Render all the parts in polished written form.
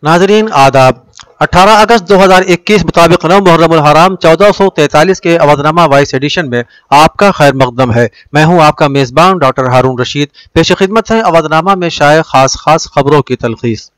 नाजरीन आदाब। 18 अगस्त 2021 मुताबिक 9 मुहर्रम उल हराम 1443 के अवधनामा वाइस एडिशन में आपका खैर मकदम है। मैं हूं आपका मेज़बान डॉक्टर हारून रशीद। पेश खिदमत है अवधनामा में शाये खास खबरों की तलखीस।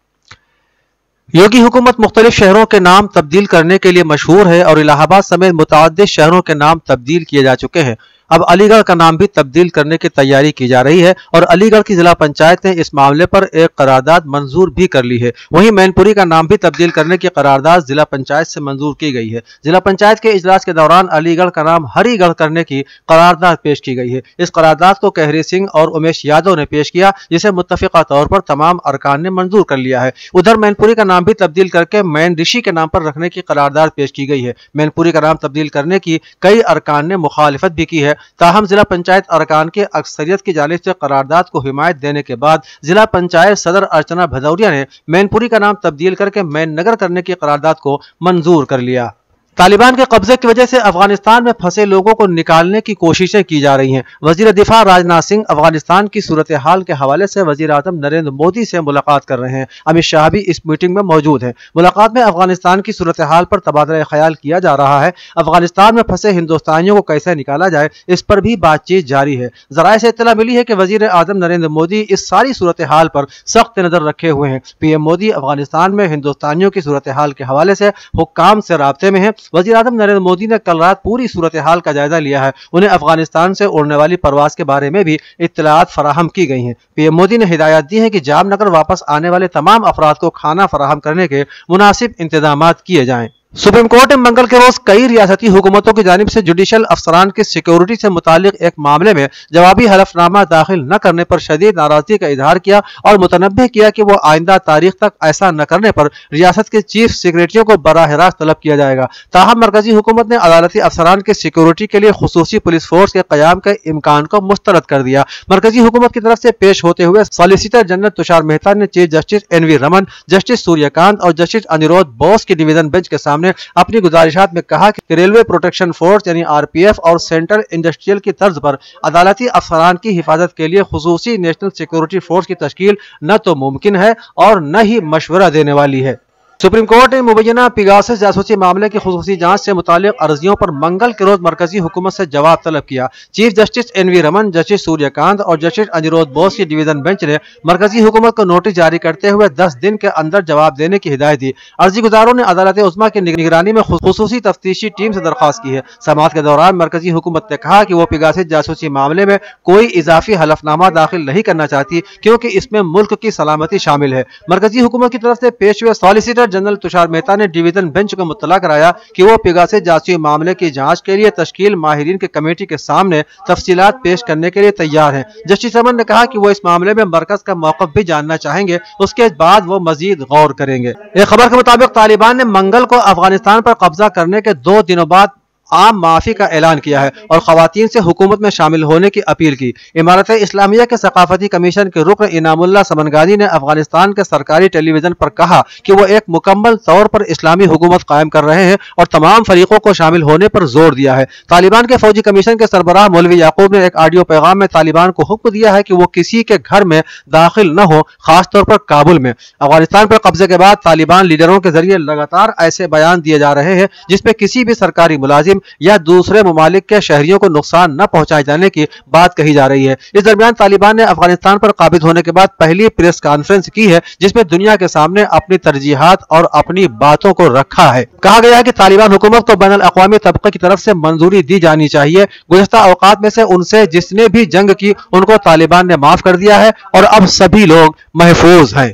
योगी हुकूमत मुख्तलिफ शहरों के नाम तब्दील करने के लिए मशहूर है और इलाहाबाद समेत मुतअद्दिद शहरों के नाम तब्दील किए जा चुके हैं। अब अलीगढ़ का नाम भी तब्दील करने की तैयारी की जा रही है और अलीगढ़ की जिला पंचायत ने इस मामले पर एक करारदाद मंजूर भी कर ली है। वहीं मैनपुरी का नाम भी तब्दील करने की करारदाद जिला पंचायत से मंजूर की गई है। जिला पंचायत के इजलास के दौरान अलीगढ़ का नाम हरिगढ़ करने की करारदाद पेश की गई है। इस करारदाद को कहरी सिंह और उमेश यादव ने पेश किया, जिसे मुत्तफिका तौर पर तमाम अरकान ने मंजूर कर लिया है। उधर मैनपुरी का नाम भी तब्दील करके मैन ऋषि के नाम पर रखने की करारदाद पेश की गई है। मैनपुरी का नाम तब्दील करने की कई अरकान ने मुखालिफत भी की है। ताहम जिला पंचायत अरकान के अक्सरियत की जानिब से करारदाद को हिमायत देने के बाद जिला पंचायत सदर अर्चना भदौरिया ने मैनपुरी का नाम तब्दील करके मैन नगर करने की करारदाद को मंजूर कर लिया। तालिबान के कब्जे की वजह से अफगानिस्तान में फंसे लोगों को निकालने की कोशिशें की जा रही हैं। वजीर दिफा राजनाथ सिंह अफगानिस्तान की सूरत हाल के हवाले से वजीर आज़म नरेंद्र मोदी से मुलाकात कर रहे हैं। अमित शाह भी इस मीटिंग में मौजूद हैं। मुलाकात में अफगानिस्तान की सूरत हाल पर तबादला ख्याल किया जा रहा है। अफगानिस्तान में फंसे हिंदुस्तानियों को कैसे निकाला जाए, इस पर भी बातचीत जारी है। जराए से इत्तला मिली है कि वजीर आज़म नरेंद्र मोदी इस सारी सूरत हाल पर सख्त नजर रखे हुए हैं। पीएम मोदी अफगानिस्तान में हिंदुस्तानियों की सूरत हाल के हवाले से हुक्काम से राब्ते में है। वजीर आज़म नरेंद्र मोदी ने कल रात पूरी सूरत हाल का जायजा लिया है। उन्हें अफगानिस्तान से उड़ने वाली परवाज के बारे में भी इत्तलात फराहम की गई हैं। पीएम मोदी ने हिदायत दी है कि जामनगर वापस आने वाले तमाम अफराद को खाना फराहम करने के मुनासिब इंतजामात किए जाएं। सुप्रीम कोर्ट ने मंगल के रोज कई रियासती हुकूमतों की जानिब से जुडिशल अफसरान की सिक्योरिटी से मुतालिक एक मामले में जवाबी हलफनामा दाखिल न करने पर शदीद नाराजगी का इजहार किया और मुतनब्बे किया कि वो आइंदा तारीख तक ऐसा न करने पर रियासत के चीफ सेक्रेटरियों को बराह रास्त तलब किया जाएगा। ताहम मरकजी हुकूमत ने अदालती अफसरान की सिक्योरिटी के लिए खुसूसी पुलिस फोर्स के कयाम के इम्कान को मुस्तरद कर दिया। मरकजी हुकूमत की तरफ से पेश होते हुए सॉलिसिटर जनरल तुषार मेहता ने chief justice N V Raman, justice Suryakant और जस्टिस अनिरुद्ध बोस की डिवीजन बेंच के सामने अपनी गुजारिशात में कहा कि रेलवे प्रोटेक्शन फोर्स यानी आरपीएफ और सेंट्रल इंडस्ट्रियल की तर्ज पर अदालती अफसरान की हिफाजत के लिए खुसूसी नेशनल सिक्योरिटी फोर्स की तश्कील न तो मुमकिन है और न ही मशवरा देने वाली है। सुप्रीम कोर्ट ने मुबैना पेगासस जासूसी मामले की खुसूसी जांच से मुतालिक अर्जियों पर मंगल के रोज मरकजी हुकूमत से जवाब तलब किया। Chief justice N V Raman, justice Suryakant और जस्टिस अनिरुद्ध बोस की डिवीजन बेंच ने मरकजी हुकूमत को नोटिस जारी करते हुए 10 दिन के अंदर जवाब देने की हिदायत दी। अर्जी गुजारों ने अदालत उज़्मा की निगरानी में खुसूसी तफ्तीशी टीम से दरख्वास्त की है। समाअत के दौरान मरकजी हुकूमत ने कहा कि वो पेगासस जासूसी मामले में कोई इजाफी हलफनामा दाखिल नहीं करना चाहती, क्योंकि इसमें मुल्क की सलामती शामिल है। मरकजी हुकूमत की तरफ से पेश हुए सॉलिसिटर जनरल तुषार मेहता ने डिवीजन बेंच को मुत्तला कराया कि वो पेगासस जासूसी मामले की जांच के लिए तश्कील माहिरीन के कमेटी के सामने तफसीलात पेश करने के लिए तैयार हैं। जस्टिस रमन ने कहा कि वो इस मामले में मरकज का मौक़िफ़ भी जानना चाहेंगे, उसके बाद वो मजीद गौर करेंगे। एक खबर के मुताबिक तालिबान ने मंगल को अफगानिस्तान पर कब्जा करने के 2 दिनों बाद आम माफी का ऐलान किया है और खवातीन से हुकूमत में शामिल होने की अपील की। इमारत इस्लामिया के सकाफती कमीशन के रुकन इनामुल्लाह समनगानी ने अफगानिस्तान के सरकारी टेलीविजन पर कहा कि वो एक मुकम्मल तौर पर इस्लामी हुकूमत कायम कर रहे हैं और तमाम फरीकों को शामिल होने पर जोर दिया है। तालिबान के फौजी कमीशन के सरबराह मौलवी याकूब ने एक ऑडियो पैगाम में तालिबान को हुक्म दिया है कि वो किसी के घर में दाखिल न हो, खासतौर पर काबुल में। अफगानिस्तान पर कब्जे के बाद तालिबान लीडरों के जरिए लगातार ऐसे बयान दिए जा रहे हैं जिसमें किसी भी सरकारी मुलाजिम या दूसरे मुमालिक के शहरियों को नुकसान न पहुंचाए जाने की बात कही जा रही है। इस दरमियान तालिबान ने अफगानिस्तान पर काबिज होने के बाद पहली प्रेस कॉन्फ्रेंस की है जिसमें दुनिया के सामने अपनी तरजीहात और अपनी बातों को रखा है। कहा गया है कि तालिबान हुकूमत को बैनुल अक़वामी तबके की तरफ से मंजूरी दी जानी चाहिए। गुज़श्ता औक़ात में से उनसे जिसने भी जंग की उनको तालिबान ने माफ कर दिया है और अब सभी लोग महफूज हैं।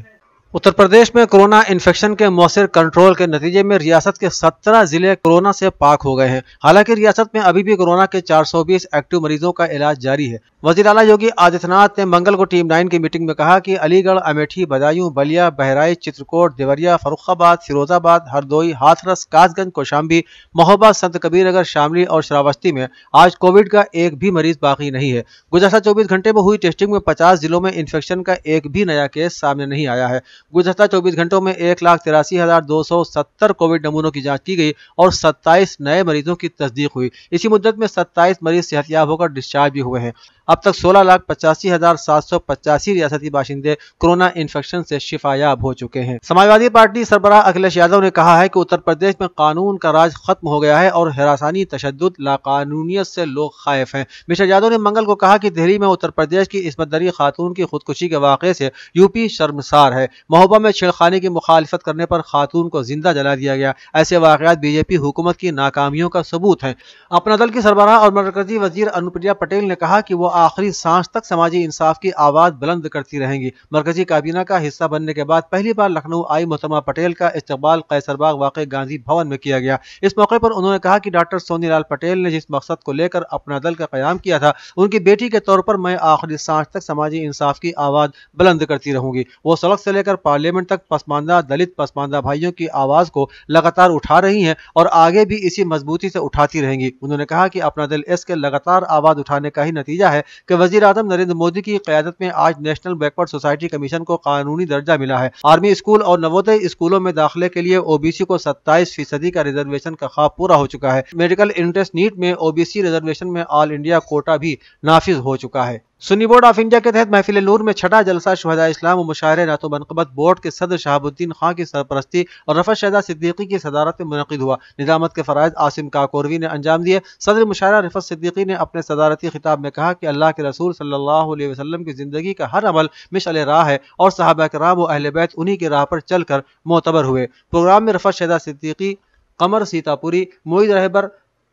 उत्तर प्रदेश में कोरोना इन्फेक्शन के मौसर कंट्रोल के नतीजे में रियासत के 17 जिले कोरोना से पाक हो गए हैं। हालांकि रियासत में अभी भी कोरोना के 420 एक्टिव मरीजों का इलाज जारी है। वज़ीर आला योगी आदित्यनाथ ने मंगल को टीम 9 की मीटिंग में कहा कि अलीगढ़, अमेठी, बदायूं, बलिया, बहराइच, चित्रकूट, देवरिया, फर्रुखाबाद, फिरोजाबाद, हरदोई, हाथरस, कासगंज, कौशाम्बी, महोबा, संत कबीरनगर, शामली और श्रावस्ती में आज कोविड का एक भी मरीज बाकी नहीं है। गुज़श्ता 24 घंटे में हुई टेस्टिंग में 50 जिलों में इन्फेक्शन का एक भी नया केस सामने नहीं आया है। गुज़श्ता 24 घंटों में 1,83,270 कोविड नमूनों की जांच की गई और 27 नए मरीजों की तस्दीक हुई। इसी मुद्दत में 27 मरीज सेहतयाब होकर डिस्चार्ज भी हुए हैं। अब तक 16,85,785 रियासती बाशिंदे कोरोना इन्फेक्शन से शिफायाब हो चुके हैं। समाजवादी पार्टी सरबराह अखिलेश यादव ने कहा है कि उत्तर प्रदेश में कानून का राज खत्म हो गया है और हिरासानी, तशद्दुद, लाकानूनियत से लोग खाइफ हैं। मिस्टर यादव ने मंगल को कहा कि दिल्ली में उत्तर प्रदेश की इस्मत दरी खातून की खुदकुशी के वाक़े से यूपी शर्मसार है। महोबा में छेड़खानी की मुखालिफत करने पर खातून को जिंदा जला दिया गया। ऐसे वाक़यात बीजेपी हुकूमत की नाकामियों का सबूत हैं। अपना दल की सरबराह और मरकजी वजीर अनुप्रिया पटेल ने कहा कि वो आखिरी सांस तक समाजी इंसाफ की आवाज बुलंद करती रहेंगी। मरकजी काबीना का हिस्सा बनने के बाद पहली बार लखनऊ आई मोहतरमा पटेल का इस्तकबाल कैसरबाग वाक़े गांधी भवन में किया गया। इस मौके पर उन्होंने कहा कि डॉक्टर सोनीलाल पटेल ने जिस मकसद को लेकर अपना दल का क़याम किया था, उनकी बेटी के तौर पर मैं आखिरी सांस तक समाजी इंसाफ की आवाज बुलंद करती रहूंगी। वो सड़क से लेकर पार्लियामेंट तक पसमानदा दलित पसमानदा भाइयों की आवाज को लगातार उठा रही हैं और आगे भी इसी मजबूती से उठाती रहेंगी। उन्होंने कहा कि अपना दल इसके लगातार आवाज उठाने का ही नतीजा है कि वजीर आज़म नरेंद्र मोदी की क़यादत में आज नेशनल बैकवर्ड सोसाइटी कमीशन को कानूनी दर्जा मिला है। आर्मी स्कूल और नवोदय स्कूलों में दाखिले के लिए ओबीसी को 27% का रिजर्वेशन का ख्वाब पूरा हो चुका है। मेडिकल एंट्रेंस नीट में ओबीसी रिजर्वेशन में ऑल इंडिया कोटा भी नाफिज हो चुका है। सुन्नी बोर्ड ऑफ इंडिया के तहत महफिल नूर में छठा जलसा शुहदा इस्लाम और मुशायरे नातो मनक़बत बोर्ड के सदर शहाबुद्दीन खां की सरपरस्ती और रफ़त शहदा सिद्दीकी की सदारत में मुनक़िद हुआ। निज़ामत के फ़राइज़ आसिम काकोरवी ने अंजाम दिए। सदर मुशायरा रफ़त सिद्दीकी ने अपने सदारती खिताब में कहा कि अल्लाह के रसूल सल्लल्लाहु अलैहि वसल्लम की ज़िंदगी का हर अमल मिशअल राह है और सहाबा किराम व अहले बैत उन्हीं की राह पर चलकर मोतबर हुए। प्रोग्राम में रफ़त शहदा सिद्दीकी, कमर सीतापुरी, मोईद रहबर,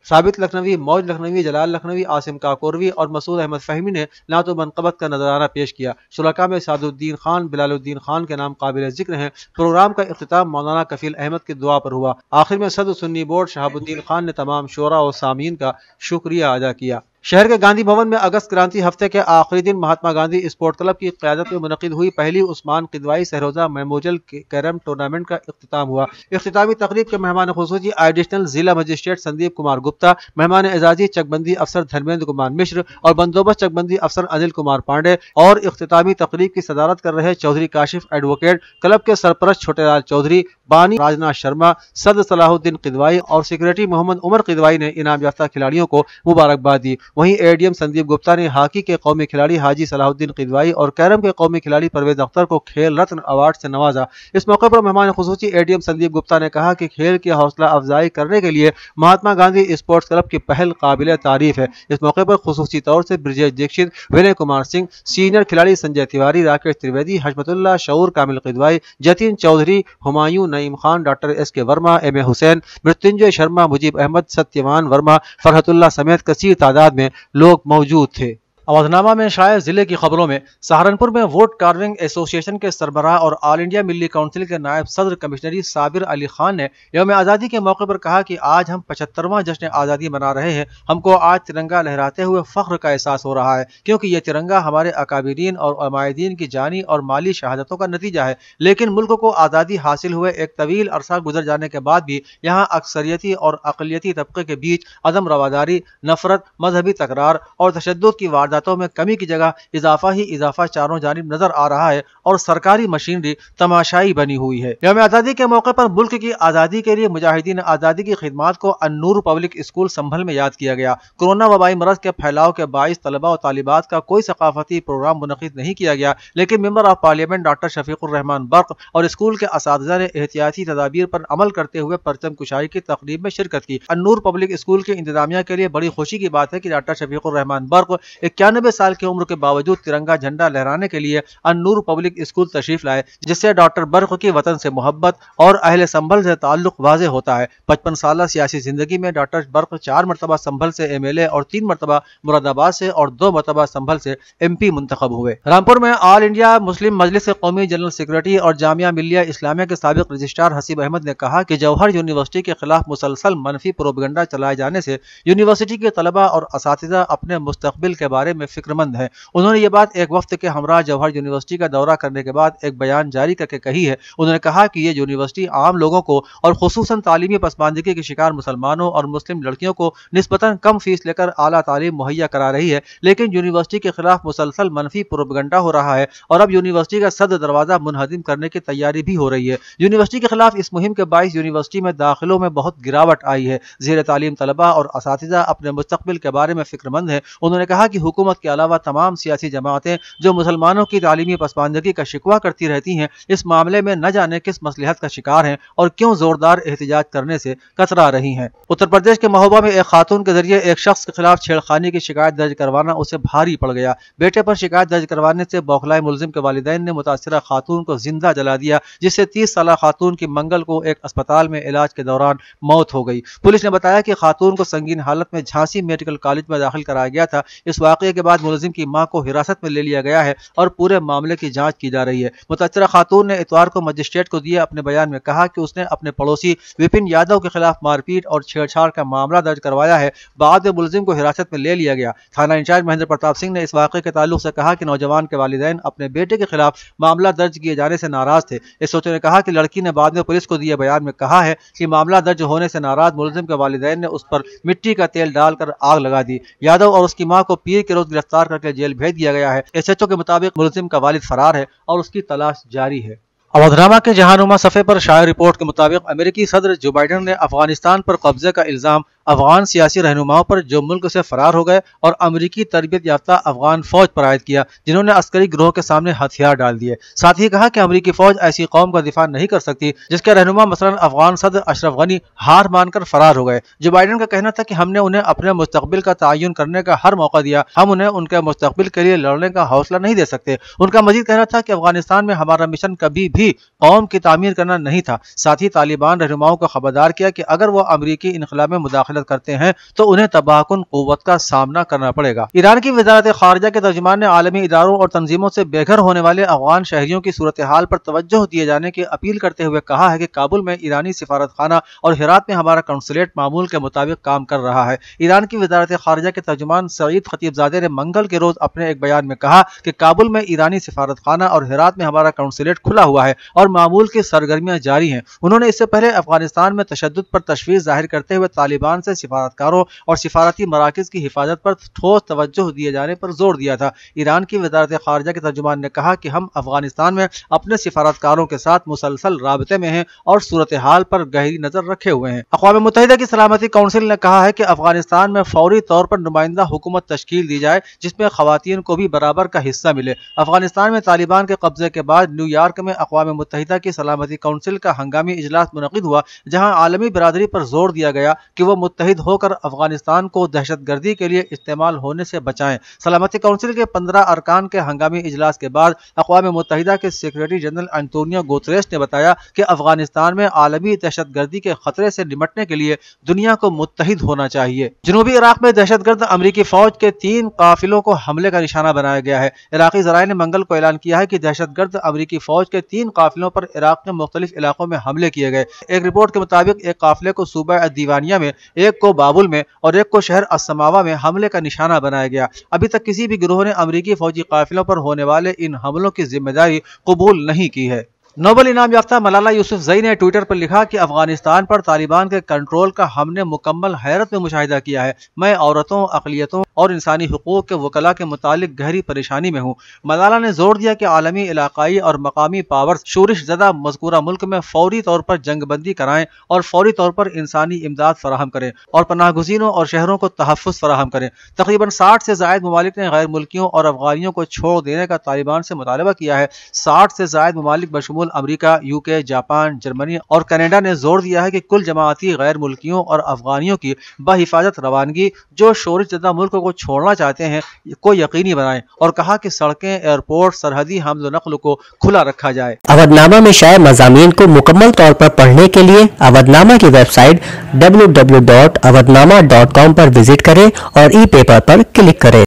साबित लखनवी, मौज लखनवी, जलाल लखनवी, आसिम काकोरवी और मसूद अहमद फहमी ने नातो मनक़बत का नजराना पेश किया। शुरका में सादुद्दीन खान, बिलालुद्दीन खान के नाम काबिल जिक्र हैं। प्रोग्राम का इख्तिताम मौलाना कफील अहमद की दुआ पर हुआ। आखिर में सदर सुन्नी बोर्ड शहाबुद्दीन खान ने तमाम शोरा और सामीन का शुक्रिया अदा किया। शहर के गांधी भवन में अगस्त क्रांति हफ्ते के आखिरी दिन महात्मा गांधी स्पोर्ट क्लब की क़यादत में मुनक़िद हुई पहली उस्मान किदवाई सहरोजा मेमोरियल कैरम टूर्नामेंट का इख्तिताम हुआ। इख्तितामी तकरीब के मेहमान खुसूसी एडिशनल जिला मजिस्ट्रेट संदीप कुमार गुप्ता, मेहमान एजाजी चकबंदी अफसर धर्मेंद्र कुमार मिश्र और बंदोबस्त चकबंदी अफसर अनिल कुमार पांडे और इख्तितामी तकरीब की सदारत कर रहे चौधरी काशिफ एडवोकेट, क्लब के सरपरस्त छोटेलाल चौधरी, बानी राजनाथ शर्मा, सदर सलाहुद्दीन किदवाई और सेक्रेटरी मोहम्मद उमर किदवाई ने इनाम याफ्ता खिलाड़ियों को मुबारकबाद दी। वहीं एडीएम संदीप गुप्ता ने हॉकी के कौमी खिलाड़ी हाजी सलाहुद्दीन किदवाई और कैरम के कौमी खिलाड़ी परवेज अख्तर को खेल रत्न अवार्ड से नवाजा। इस मौके पर मेहमान खुसूसी एडीएम संदीप गुप्ता ने कहा कि खेल की हौसला अफजाई करने के लिए महात्मा गांधी स्पोर्ट्स क्लब की पहल काबिल तारीफ है। इस मौके पर खुसूसी तौर से ब्रिजेश दीक्षित, विनय कुमार सिंह, सीनियर खिलाड़ी संजय तिवारी, राकेश त्रिवेदी, हशमतुल्लाह, शऊर, कामिल किदवाई, जतिन चौधरी, हुमायूं, नईम खान, डॉक्टर एस के वर्मा, एम ए हुसैन, मृत्युंजय शर्मा, मुजीब अहमद, सत्यवान वर्मा, फरहतुल्लाह समेत कसीर तादाद में लोग मौजूद थे। अवधनामा में शायद जिले की खबरों में सहारनपुर में वोट कार्विंग एसोसिएशन के सरबराह और ऑल इंडिया मिल्ली काउंसिल के नायब सदर कमिश्नरी साबिर अली खान ने यौम आज़ादी के मौके पर कहा कि आज हम 75वां जश्न आज़ादी मना रहे हैं। हमको आज तिरंगा लहराते हुए फख्र का एहसास हो रहा है क्योंकि यह तिरंगा हमारे अकाबिरीन और अमायदीन की जानी और माली शहादतों का नतीजा है। लेकिन मुल्क को आज़ादी हासिल हुए एक तवील अरसा गुजर जाने के बाद भी यहाँ अक्सरियती और अक़लियती तबके के बीच अदम रवादारी, नफरत, मजहबी तकरार और तशद्दुद की वारदातों में कमी की जगह इजाफा ही इजाफा चारों जानिब नजर आ रहा है और सरकारी मशीनरी तमाशाई बनी हुई है। यौम आज़ादी के मौके पर मुल्क की आज़ादी के लिए मुजाहिदीन आज़ादी की खिदमात को अन्नूर पब्लिक स्कूल संभल में याद किया गया। कोरोना वबाई मरज के फैलाव के बाइस तलबा और तालिबात का कोई सकाफती प्रोग्राम मुनक़िद नहीं किया गया, लेकिन member of parliament doctor Shafiqur Rahman Barq और स्कूल के असातिज़ा ने एहतियाती तदाबीर पर अमल करते हुए परचम कुशाई की तकरीब में शिरकत की। अन्नूर पब्लिक स्कूल के इंतजामिया के लिए बड़ी खुशी की बात है कि डॉक्टर शफीकुर रहमान बर्क 91 साल की उम्र के बावजूद तिरंगा झंडा लहराने के लिए अन्नूर पब्लिक स्कूल तशरीफ लाए, जिससे डॉक्टर बर्क की वतन से मोहब्बत और अहले संभल से ताल्लुक वाज़ेह होता है। 55 साल सियासी जिंदगी में डॉक्टर बर्क 4 मरतबा संभल से एमएलए और 3 मरतबा मुरादाबाद से और 2 मरतबा संभल से एमपी मुंतखब हुए। रामपुर में ऑल इंडिया मुस्लिम मजलिस के कौमी जनरल सेक्रेटरी और जामिया मिल्लिया इस्लामिया के साबिक रजिस्ट्रार हसीब अहमद ने कहा कि जौहर यूनिवर्सिटी के खिलाफ मुसलसल मनफी प्रोपेगेंडा चलाए जाने से यूनिवर्सिटी के तलबा और असातिज़ा अपने मुस्तकबिल के बारे بارے میں فکر مند ہیں۔ انہوں نے یہ بات ایک وفد کے ہمراہ جوہر یونیورسٹی کا دورہ کرنے کے بعد ایک بیان جاری کر کے کہی ہے۔ انہوں نے کہا کہ یہ یونیورسٹی عام لوگوں کو اور خصوصاً تعلیمی پسماندگی کے شکار مسلمانوں اور مسلم لڑکیوں کو نسبتاً کم فیس لے کر اعلیٰ تعلیم مہیا کرا رہی ہے، لیکن یونیورسٹی کے خلاف مسلسل منفی پروپیگنڈا ہو رہا ہے اور اب یونیورسٹی کا صد دروازہ منہدم کرنے کی تیاری بھی ہو رہی ہے۔ یونیورسٹی کے خلاف اس مہم کے باعث یونیورسٹی میں داخلوں میں بہت گراوٹ آئی ہے۔ زیر تعلیم طلباء اور اساتذہ اپنے مستقبل کے بارے میں فکر مند ہیں۔ انہوں نے کہا کہ حکومت کے علاوہ تمام سیاسی جماعتیں جو مسلمانوں کی تعلیمی پسماندگی کا شکوہ کرتی رہتی ہیں، اس معاملے میں نہ جانے کس مصلحت کا شکار ہیں اور کیوں زوردار احتجاج کرنے سے کترا رہی ہیں۔ اتر پردیش کے مہوبہ میں ایک خاتون کے ذریعے ایک شخص کے خلاف چھیڑخانی کی شکایت درج کروانا اسے بھاری پڑ گیا۔ بیٹے پر شکایت درج کروانے سے بوکھلائے ملزم کے والدین نے متاثرہ خاتون کو زندہ جلا دیا، جس سے 30 سالہ خاتون کی منگل کو ایک اسپتال میں علاج کے دوران موت ہو گئی۔ پولیس نے بتایا کہ خاتون کو سنگین حالت میں جھانسی میڈیکل کالج میں داخل کرایا گیا تھا۔ اس واقعے کے بعد ملزم کی ماں کو حراست میں لے لیا گیا ہے اور پورے معاملے کی جانچ کی جا رہی ہے۔ متاثرہ خاتون نے اتوار کو مجسٹریٹ کو دیے اپنے بیان میں کہا کہ اس نے اپنے پڑوسی وپن یادو کے خلاف مار پیٹ اور چھیڑ چھاڑ کا معاملہ درج کروایا ہے۔ بعد میں ملزم کو حراست میں لے لیا گیا۔ تھانہ انچارج مہندر پرتاپ سنگھ نے اس واقعے کے تعلق سے کہا کہ نوجوان کے والدین اپنے بیٹے کے خلاف معاملہ درج کیے جانے سے ناراض تھے۔ ایس ایچ او نے کہا کہ لڑکی نے بعد میں پولیس کو دیے بیان میں کہا ہے کہ معاملہ درج ہونے سے ناراض ملزم کے والدین نے اس پر مٹی کا تیل ڈال کر آگ لگا دی۔ یادو اور اس کی ماں کو پیر کے روز گرفتار کر کے جیل بھیج دیا گیا ہے۔ ایس ایچ او کے مطابق ملزم کا والد فرار ہے اور اس کی تلاش جاری ہے۔ اودھنامہ کے جہانما صفحے پر شائع رپورٹ کے مطابق امریکی صدر جو بائیڈن نے افغانستان پر قبضے کا الزام افغان سیاسی رہنماؤں پر جو ملک سے فرار ہو گئے اور امریکی تربیت یافتہ افغان فوج پر عائد کیا، جنہوں نے عسکری گروہ کے سامنے ہتھیار ڈال دیے۔ ساتھ ہی کہا کہ امریکی فوج ایسی قوم کا دفاع نہیں کر سکتی جس کے رہنما مثلاً افغان صدر اشرف غنی ہار مان کر فرار ہو گئے۔ جو بائیڈن کا کہنا تھا کہ ہم نے انہیں اپنے مستقبل کا تعین کرنے کا ہر موقع دیا، ہم انہیں ان کے مستقبل کے لیے لڑنے کا حوصلہ نہیں دے سکتے۔ ان کا مزید کہنا تھا کہ افغانستان میں ہمارا مشن کبھی بھی قوم کی تعمیر کرنا نہیں تھا۔ ساتھ ہی طالبان رہنماؤں کو خبردار کیا کہ اگر وہ امریکی انخلا میں مداخلت کرتے ہیں تو انہیں تباہ کن قوت کا سامنا کرنا پڑے گا۔ ایران کی وزارت خارجہ کے ترجمان نے عالمی اداروں اور تنظیموں سے بے گھر ہونے والے افغان شہریوں کی صورتحال پر توجہ دیے جانے کی اپیل کرتے ہوئے کہا ہے کہ کابل میں ایرانی سفارت خانہ اور ہرات میں ہمارا کنسولیٹ معمول کے مطابق کام کر رہا ہے۔ ایران کی وزارت خارجہ کے ترجمان سعید خطیب زادے نے منگل کے روز اپنے ایک بیان میں کہا کہ کابل میں ایرانی سفارت خانہ اور ہرات میں ہمارا کنسولیٹ کھلا ہوا ہے اور معمول کی سرگرمیاں جاری ہیں۔ انہوں نے اس سے پہلے افغانستان میں تشدد پر تشویش ظاہر کرتے ہوئے طالبان سے سفارتکاروں اور سفارتی مراکز کی حفاظت پر ٹھوس توجہ دیے جانے پر زور دیا تھا۔ ایران کی وزارت خارجہ کے ترجمان نے کہا کہ ہم افغانستان میں اپنے سفارتکاروں کے ساتھ مسلسل رابطے میں ہیں اور صورتحال پر گہری نظر رکھے ہوئے ہیں۔ اقوام متحدہ کی سلامتی کونسل نے کہا ہے کہ افغانستان میں فوری طور پر نمائندہ حکومت تشکیل دی جائے جس میں خواتین کو بھی برابر کا حصہ ملے۔ افغانستان میں طالبان کے قبضے کے بعد نیو یارک میں اقوام متحدہ کی سلامتی کونسل کا ہنگامی اجلاس منعقد ہوا، جہاں عالمی برادری پر زور دیا گیا کہ وہ متحد ہو کر افغانستان کو دہشت گردی کے لیے استعمال ہونے سے بچائیں۔ سلامتی کونسل کے 15 ارکان کے ہنگامی اجلاس کے بعد اقوام متحدہ کے سیکریٹری جنرل انٹونیو گوتریس نے بتایا کہ افغانستان میں عالمی دہشت گردی کے خطرے سے نمٹنے کے لیے دنیا کو متحد ہونا چاہیے۔ جنوبی عراق میں دہشت گرد امریکی فوج کے 3 قافلوں کو حملے کا نشانہ بنایا گیا ہے۔ عراقی ذرائع نے منگل کو اعلان کیا ہے کہ دہشت گرد امریکی فوج کے 3 قافلوں پر عراق کے مختلف علاقوں میں حملے کیے گئے۔ ایک رپورٹ کے مطابق ایک قافلے کو صوبہ الدیوانیہ میں، ایک کو بابل میں اور ایک کو شہر السماوا میں حملے کا نشانہ بنایا گیا۔ ابھی تک کسی بھی گروہ نے امریکی فوجی قافلوں پر ہونے والے ان حملوں کی ذمہ داری قبول نہیں کی ہے۔ نوبل انعام یافتہ ملالہ یوسفزئی نے ٹویٹر پر لکھا کہ افغانستان پر طالبان کے کنٹرول کا ہم نے مکمل حیرت میں مشاہدہ کیا ہے۔ میں عورتوں، اقلیتوں اور انسانی حقوق کے وکلاء کے متعلق گہری پریشانی میں ہوں۔ ملالہ نے زور دیا کہ عالمی، علاقائی اور مقامی پاورز شورش زدہ مذکورہ ملک میں فوری طور پر جنگ بندی کرائیں اور فوری طور پر انسانی امداد فراہم کریں اور پناہ گزینوں اور شہروں کو تحفظ فراہم کریں۔ تقریباً 60 سے زائد ممالک نے غیر ملکیوں اور افغانیوں کو چھوڑ دینے کا طالبان سے مطالبہ کیا ہے۔ 60 سے زائد ممالک بشمول امریکہ، یو کے، جاپان، جرمنی اور کینیڈا نے زور دیا ہے کہ کل جماعتی غیر ملکیوں اور افغانیوں کی بحفاظت روانگی جو شورش زدہ ملک کو چھوڑنا چاہتے ہیں کو یقینی بنائیں اور کہا کہ سڑکیں، ایئرپورٹ، سرحدی حمل و نقل کو کھلا رکھا جائے۔ اودھنامہ میں شائع مضامین کو مکمل طور پر پڑھنے کے لیے اودھنامہ کی ویب سائٹ www.avodhnama.com پر وزٹ کریں اور ای پیپر پر کلک کریں۔